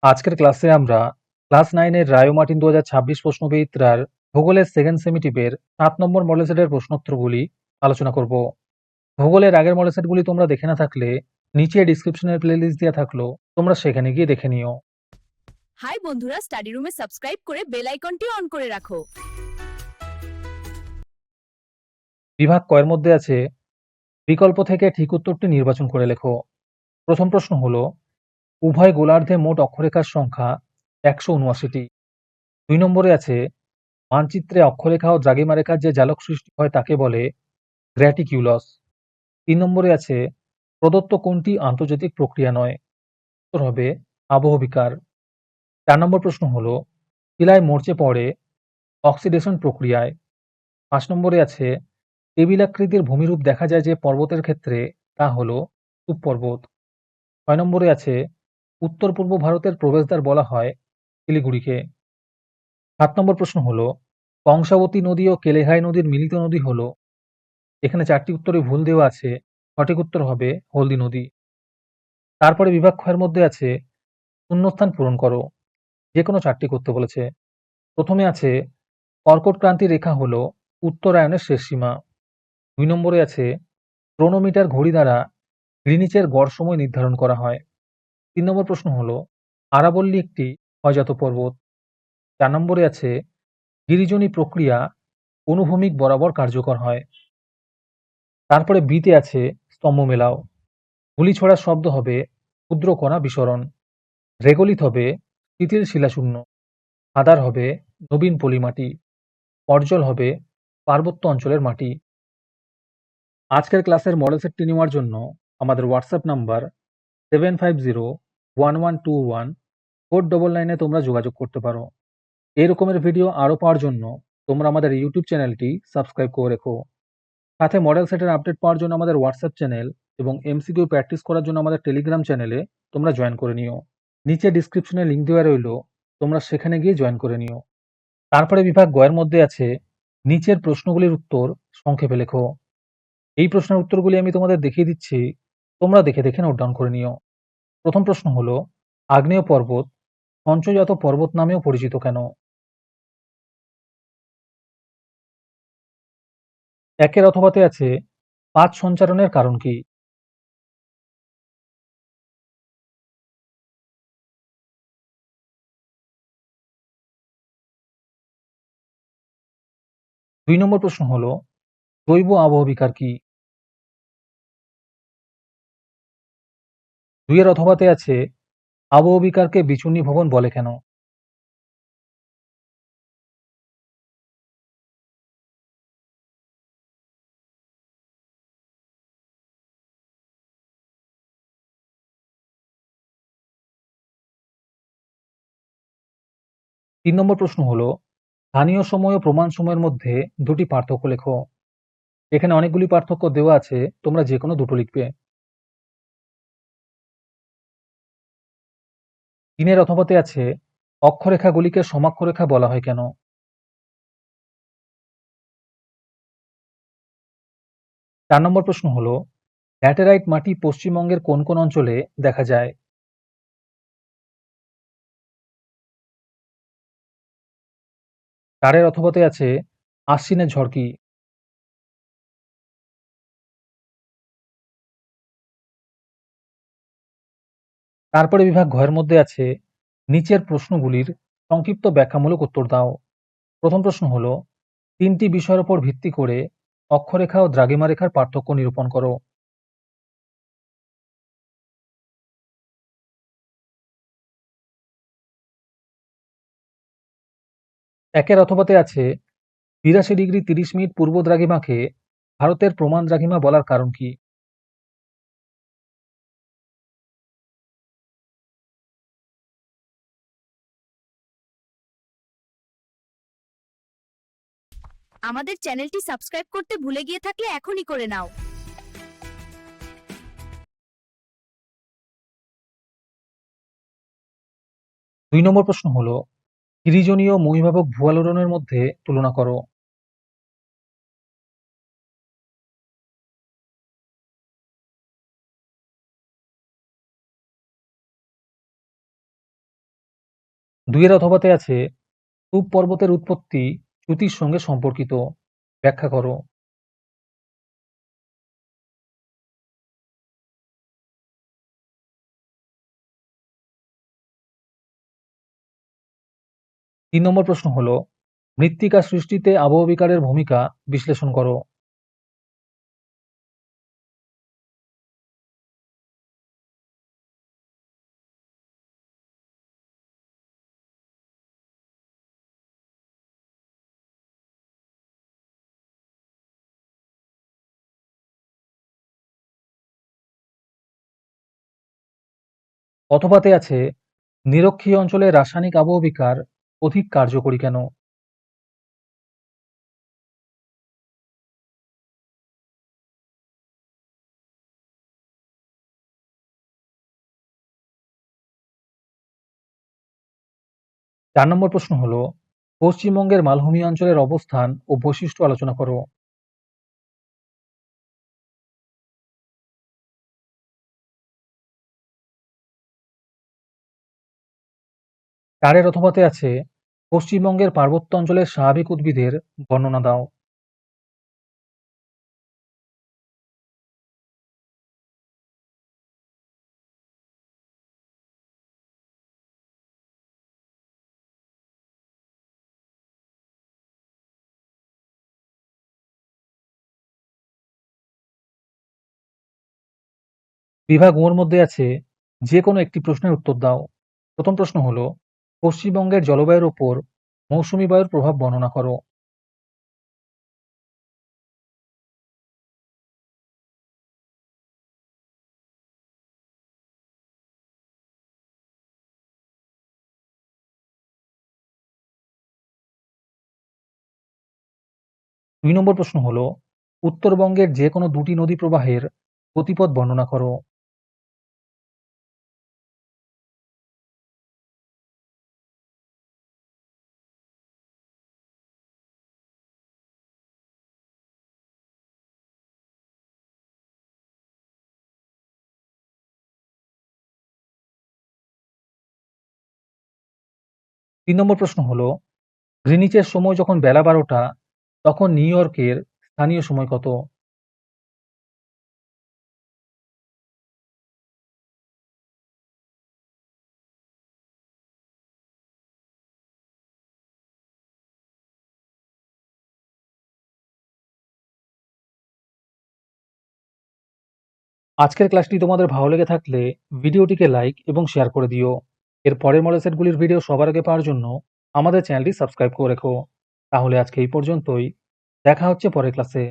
আজকের ক্লাসে আমরা ক্লাস 9 এর রায় ও মার্টিন 2026 প্রশ্নবিচিত্রার ভূগোলের সেকেন্ড সেমিটিভের 7 নম্বর মডেল সেটের প্রশ্নোত্তরগুলি আলোচনা করব। ভূগোলের আগের মডেল সেটগুলি তোমরা দেখে না থাকলে নিচে ডিসক্রিপশনের প্লেলিস্ট দেওয়া থাকলো, তোমরা সেখানে গিয়ে দেখে নিও। হাই বন্ধুরা, স্টাডি রুমে সাবস্ক্রাইব করে বেল আইকনটি অন করে রাখো। বিভাগ কয়ের মধ্যে আছে বিকল্প থেকে ঠিক উত্তরটি নির্বাচন করে লেখো। প্রথম প্রশ্ন হলো, উভয় গোলার্ধে মোট অক্ষরেখার সংখ্যা 179টি। 2 নম্বরে আছে, মানচিত্রে অক্ষরেখা ও দ্রাঘিমা রেখার যে জালক সৃষ্টি হয় তাকে বলে গ্র্যাটিকিউলস। 3 নম্বরে আছে, প্রদত্ত কোনটি আন্তর্জাতিক প্রক্রিয়া নয়? উত্তর হবে আবহবিকার। 4 নম্বর প্রশ্ন হলো, শিলায় মরচে পড়ে অক্সিডেশন প্রক্রিয়ায়। 5 নম্বরে আছে, টেবিলাকৃতির ভূমিরূপ দেখা যায় যে পর্বতের ক্ষেত্রে তা হলো স্তূপ পর্বত। 6 নম্বরে আছে, উত্তর পূর্ব ভারতের প্রবেশদ্বার বলা হয় শিলিগুড়িকে। 7 নম্বর প্রশ্ন হলো, কংসাবতী নদী ও কেলেঘাই নদীর মিলিত নদী হলো। এখানে 4টি উত্তরে ভুল দেওয়া আছে, সঠিক উত্তর হবে হলদি নদী। তারপরে বিভাগ ক্ষয়ের মধ্যে আছে শূন্যস্থান পূরণ করো, যে কোনো 4টি করতে বলেছে। প্রথমে আছে, কর্কট ক্রান্তি রেখা হলো উত্তরায়ণের শেষ সীমা। 2 নম্বরে আছে, ক্রোনোমিটার ঘড়ি দ্বারা গ্রিনিচের গড় সময় নির্ধারণ করা হয়। 3 নম্বর প্রশ্ন হলো, আরাবল্লী একটি ক্ষয়জাত পর্বত। 4 নম্বরে আছে, গিরিজনী প্রক্রিয়া অনুভূমিক বরাবর কার্যকর হয়। তারপরে বিতে আছে, স্তম্ভ মেলাও। গুলি ছোড়ার শব্দ হবে ক্ষুদ্র কণা বিসরণ। রেগলিত হবে শিথিল শিলাশূন্য। আদার হবে নবীন পলিমাটি। অর্জল হবে পার্বত্য অঞ্চলের মাটি। আজকের ক্লাসের মডেল সেটটি নেওয়ার জন্য আমাদের হোয়াটসঅ্যাপ নাম্বার 7501114999 তোমরা যোগাযোগ করতে পারো। এই রকমের ভিডিও আরও পাওয়ার জন্য তোমরা আমাদের ইউটিউব চ্যানেলটি সাবস্ক্রাইব করে রেখো। সাথে মডেল সেটের আপডেট পাওয়ার জন্য আমাদের হোয়াটসঅ্যাপ চ্যানেল এবং এমসিকিউ প্র্যাকটিস করার জন্য আমাদের টেলিগ্রাম চ্যানেলে তোমরা জয়েন করে নিও। নিচে ডিসক্রিপশনে লিঙ্ক দেওয়া রইলো, তোমরা সেখানে গিয়ে জয়েন করে নিও। তারপরে বিভাগ গয়ের মধ্যে আছে, নিচের প্রশ্নগুলির উত্তর সংক্ষেপে লেখো। এই প্রশ্নের উত্তরগুলি আমি তোমাদের দেখিয়ে দিচ্ছি, তোমরা দেখে দেখে নোট ডাউন করে নিও। প্রথম প্রশ্ন হলো, আগ্নেয় পর্বত সঞ্চয়জাত পর্বত নামেও পরিচিত কেন? একের অথবাতে আছে, পাঁচ সঞ্চারণের কারণ কি? দুই নম্বর প্রশ্ন হলো, জৈব আবহবিকার কি? দুইয়ের অথবাতে আছে, আবহবিকারকে বিচূর্ণী ভবন বলে কেন? তিন নম্বর প্রশ্ন হলো, স্থানীয় সময় ও প্রমাণ সময়ের মধ্যে দুটি পার্থক্য লেখো। এখানে অনেকগুলি পার্থক্য দেওয়া আছে, তোমরা যে কোনো দুটো লিখবে। তিনের অথবাতে আছে, অক্ষরেখাগুলিকে সমাক্ষরেখা বলা হয় কেন? চার নম্বর প্রশ্ন হলো, ল্যাটেরাইট মাটি পশ্চিমবঙ্গের কোন কোন অঞ্চলে দেখা যায়? চারের অথবাতে আছে, আশ্বিনের ঝড় কি? তারপরে বিভাগ ঘয়ের মধ্যে আছে, নিচের প্রশ্নগুলির সংক্ষিপ্ত ব্যাখ্যামূলক উত্তর দাও। প্রথম প্রশ্ন হলো, তিনটি বিষয়ের উপর ভিত্তি করে অক্ষরেখা ও দ্রাঘিমা রেখার পার্থক্য নিরূপণ করো। একের অথবাতে আছে, 82 ডিগ্রি 30 মিনিট পূর্ব দ্রাঘিমাকে ভারতের প্রমাণ দ্রাঘিমা বলার কারণ কি? আমাদের চ্যানেলটি সাবস্ক্রাইব করতে ভুলে গিয়ে থাকলে এখনই করে নাও। 2 নম্বর প্রশ্ন হলো, গিরিজনী ও মহিভাবক ভূয়ালোড়নের মধ্যে তুলনা করো। 2 এর অথবাতে আছে স্তূপ পর্বতের উৎপত্তি চ্যুতির সঙ্গে সম্পর্কিত। ব্যাখ্যা করো। 3 নম্বর প্রশ্ন হলো মৃত্তিকা সৃষ্টিতে আবহবিকারের ভূমিকা বিশ্লেষণ করো। 'অথবাতে আছে নিরক্ষীয় অঞ্চলে রাসায়নিক আবহবিকার অধিক কার্যকরী কেন? 4 নম্বর প্রশ্ন হলো পশ্চিমবঙ্গের মালভূমি অঞ্চলের অবস্থান ও বৈশিষ্ট্য আলোচনা করো। 4 এর অথবাতে আছে পশ্চিমবঙ্গের পার্বত্য অঞ্চলের স্বাভাবিক উদ্ভিদের বর্ণনা দাও। 'ঙ' মধ্যে আছে যে কোনো একটি প্রশ্নের উত্তর দাও। প্রথম প্রশ্ন হলো পশ্চিমবঙ্গের জলবায়ুর উপর মৌসুমী বায়ুর প্রভাব বর্ণনা করো। 2 নম্বর প্রশ্ন হলো উত্তরবঙ্গের যে কোনো 2টি নদী প্রবাহের গতিপথ বর্ণনা করো। 3 নম্বর প্রশ্ন হলো গ্রিনিচের সময় যখন বেলা 12টা তখন নিউ ইয়র্কের স্থানীয় সময় কত? আজকের ক্লাসটি তোমাদের ভালো লেগে থাকলে ভিডিওটিকে লাইক এবং শেয়ার করে দিও। এর পরের মডেল সেটগুলির ভিডিও সবার আগে পাওয়ার জন্য আমাদের চ্যানেলটি সাবস্ক্রাইব করে রেখো। তাহলে আজকে এই পর্যন্তই। দেখা হচ্ছে পরের ক্লাসে।